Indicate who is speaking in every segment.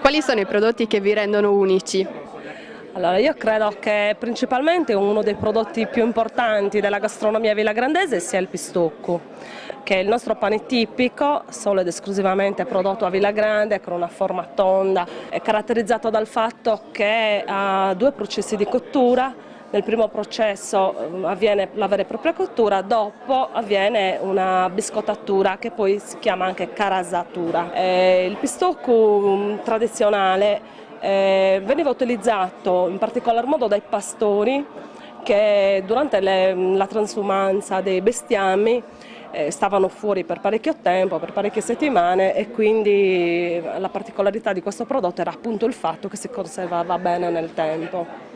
Speaker 1: Quali sono i prodotti che vi rendono unici?
Speaker 2: Allora, io credo che principalmente uno dei prodotti più importanti della gastronomia villagrandese sia il pistocco, che è il nostro pane tipico, solo ed esclusivamente prodotto a Villagrande, con una forma tonda, è caratterizzato dal fatto che ha due processi di cottura. Nel primo processo avviene la vera e propria cottura, dopo avviene una biscottatura che poi si chiama anche carasatura. Il pistocco tradizionale veniva utilizzato in particolar modo dai pastori che durante la transumanza dei bestiami stavano fuori per parecchio tempo, per parecchie settimane, e quindi la particolarità di questo prodotto era appunto il fatto che si conservava bene nel tempo.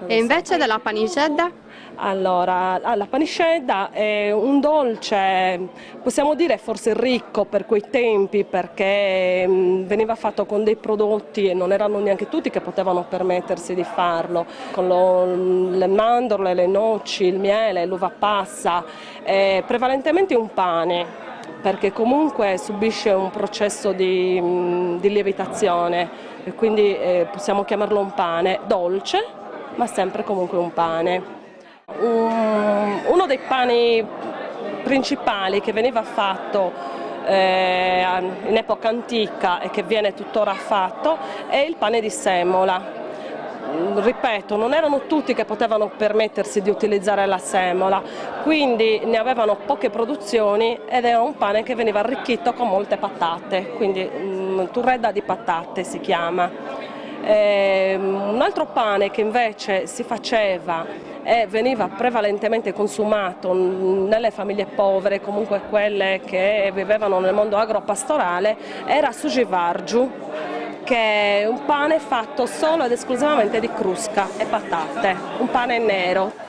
Speaker 1: E invece della panicedda?
Speaker 2: Allora, la paniscedda è un dolce, possiamo dire forse ricco per quei tempi, perché veniva fatto con dei prodotti e non erano neanche tutti che potevano permettersi di farlo, con le mandorle, le noci, il miele, l'uva passa, prevalentemente un pane, perché comunque subisce un processo di lievitazione, e quindi possiamo chiamarlo un pane dolce, ma sempre comunque un pane. Uno dei pani principali che veniva fatto in epoca antica e che viene tuttora fatto è il pane di semola. Ripeto, non erano tutti che potevano permettersi di utilizzare la semola, quindi ne avevano poche produzioni ed era un pane che veniva arricchito con molte patate, quindi turredda di patate si chiama. Un altro pane che invece si faceva e veniva prevalentemente consumato nelle famiglie povere, comunque quelle che vivevano nel mondo agropastorale, era sujivargiu, che è un pane fatto solo ed esclusivamente di crusca e patate, un pane nero.